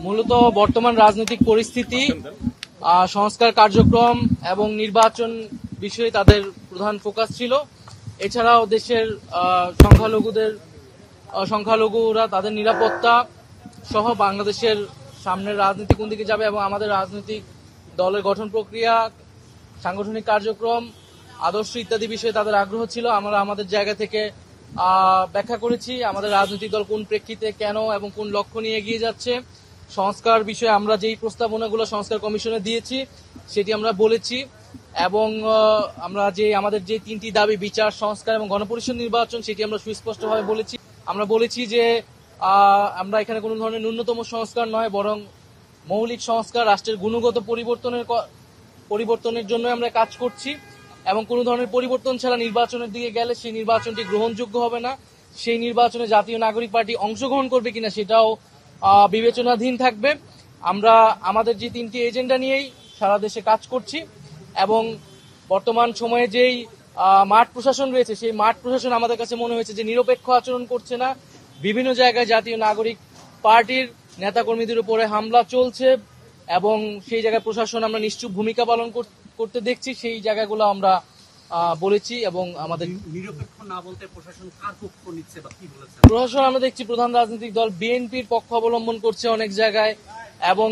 মূলত বর্তমান রাজনৈতিক পরিস্থিতি, সংস্কার কার্যক্রম এবং নির্বাচন বিষয়ে তাদের প্রধান ফোকাস ছিল। এছাড়াও দেশের সংখ্যালঘুরা তাদের নিরাপত্তা সহ বাংলাদেশের সামনের রাজনীতি কোন দিকে যাবে এবং আমাদের রাজনৈতিক দলের গঠন প্রক্রিয়া, সাংগঠনিক কার্যক্রম, আদর্শ ইত্যাদি বিষয়ে তাদের আগ্রহ ছিল। আমরা আমাদের জায়গা থেকে ব্যাখ্যা করেছি আমাদের রাজনৈতিক দল কোন প্রেক্ষিতে, কেন এবং কোন লক্ষ্য নিয়ে এগিয়ে যাচ্ছে। সংস্কার বিষয়ে আমরা যেই প্রস্তাবনাগুলো সংস্কার কমিশনে দিয়েছি সেটি আমরা বলেছি এবং আমরা আমাদের যে তিনটি দাবি, বিচার, সংস্কার এবং গণপরিষদ নির্বাচন, সেটি আমরা সুস্পষ্টভাবে বলেছি। আমরা বলেছি যে আমরা এখানে কোনো ধরনের ন্যূনতম সংস্কার নয়, বরং মৌলিক সংস্কার, রাষ্ট্রের গুণগত পরিবর্তনের জন্য আমরা কাজ করছি এবং কোনো ধরনের পরিবর্তন ছাড়া নির্বাচনের দিকে গেলে সেই নির্বাচনটি গ্রহণযোগ্য হবে না। সেই নির্বাচনে জাতীয় নাগরিক পার্টি অংশগ্রহণ করবে কিনা সেটাও বিবেচনাধীন থাকবে। আমরা আমাদের যে তিনটি এজেন্ডা নিয়েই সারা দেশে কাজ করছি এবং বর্তমান সময়ে যেই মাঠ প্রশাসন রয়েছে সেই মাঠ প্রশাসন আমাদের কাছে মনে হয়েছে যে নিরপেক্ষ আচরণ করছে না। বিভিন্ন জায়গায় জাতীয় নাগরিক পার্টির নেতাকর্মীদের উপরে হামলা চলছে এবং সেই জায়গায় প্রশাসন আমরা নিশ্চুপ ভূমিকা পালন করতে দেখছি। সেই জায়গাগুলো আমরা বলেছি এবং আমাদের নিরপেক্ষ না বলতে প্রশাসন কার পক্ষ নিচ্ছে বা কি বলেছে? প্রশাসন আমরা দেখছি প্রধান রাজনৈতিক দল বিএনপির পক্ষ অবলম্বন করছে অনেক জায়গায় এবং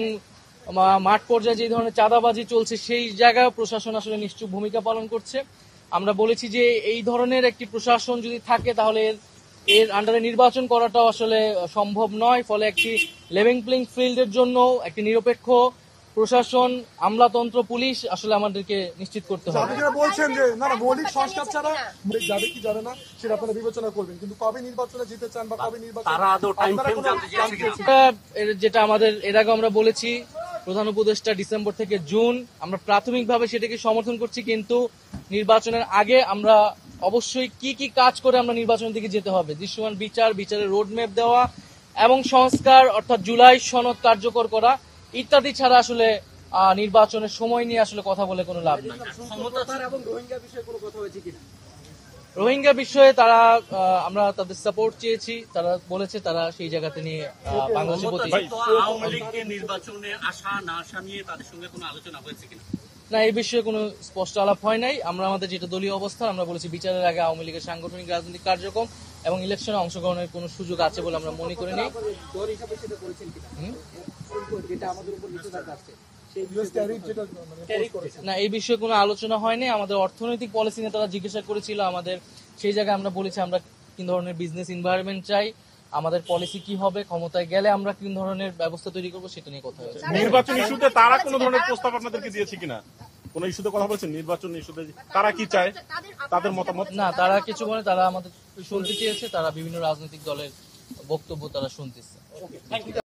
মাঠ পর্যায়ে যে ধরনের চাঁদাবাজি চলছে সেই জায়গায় প্রশাসন আসলে নিশ্চুপ ভূমিকা পালন করছে। আমরা বলেছি যে এই ধরনের একটি প্রশাসন যদি থাকে তাহলে এর আন্ডারে নির্বাচন করাটাও আসলে সম্ভব নয়। ফলে একটি লেভেল প্লেইং ফিল্ডের জন্য একটি নিরপেক্ষ প্রশাসন, আমলাতন্ত্র, পুলিশ আসলে আমাদেরকে নিশ্চিত করতে হবে। আপনারা বলছেন যে না মৌলিক সংস্কার ছাড়া যাবে কি যাবে না সেটা আপনারা বিবেচনা করবেন, কিন্তু কবে নির্বাচনে জিতে চান বা কবে নির্বাচন যেটা আমাদের এর আগে আমরা বলেছি প্রধান উপদেষ্টা ডিসেম্বর থেকে জুন, আমরা প্রাথমিকভাবে সেটাকে সমর্থন করছি, কিন্তু নির্বাচনের আগে আমরা অবশ্যই কি কি কাজ করে আমরা নির্বাচনের দিকে যেতে হবে, দৃশ্যমান বিচারের রোডম্যাপ দেওয়া এবং সংস্কার অর্থাৎ জুলাই সনদ কার্যকর করা ইত্যাদি ছাড়া আসলে নির্বাচনের সময় নিয়ে আসলে কথা বলে কোনো লাভ নেই। রোহিঙ্গা বিষয়ে তারা আমরা তাদের সাপোর্ট চেয়েছি, তারা বলেছে তারা সেই জায়গাতে নিয়ে বাংলাদেশের প্রতি নির্বাচনে আসা না আসা নিয়ে তাদের সঙ্গে কোনো আলোচনা হয়েছে কিনা? না, এই বিষয়ে কোনো স্পষ্ট আলাপ হয় নাই। আমরা আমাদের যেটা দলীয় অবস্থান আমরা বলেছি বিচারের আগে আওয়ামী লীগের সাংগঠনিক রাজনৈতিক কার্যক্রম এবং ইলেকশনে অংশগ্রহণের কোনো সুযোগ আছে বলে আমরা মনে করি নি। না, এই বিষয়ে কোনো আলোচনা হয়নি। আমাদের অর্থনৈতিক পলিসি নিয়ে তারা জিজ্ঞাসা করেছিল আমাদের, সেই জায়গায় আমরা বলেছি আমরা কি ধরনের বিজনেস এনভায়রনমেন্ট চাই, আমাদের পলিসি কি হবে, ক্ষমতায় গেলে আমরা কি ধরনের ব্যবস্থা তৈরি করবো সেটা নিয়ে কথা হয়েছে। নির্বাচন ইস্যুতে তারা কোনো ধরনের প্রস্তাব আপনাদেরকে দিয়েছে কিনা? কোন ইস্যুতে কথা বলছেন? নির্বাচন ইস্যুতে তারা কি চায়, তাদের মতামত? না, তারা কিছু বলে, তারা আমাদের শুনতে চেয়েছে, তারা বিভিন্ন রাজনৈতিক দলের বক্তব্য তারা শুনতেছে।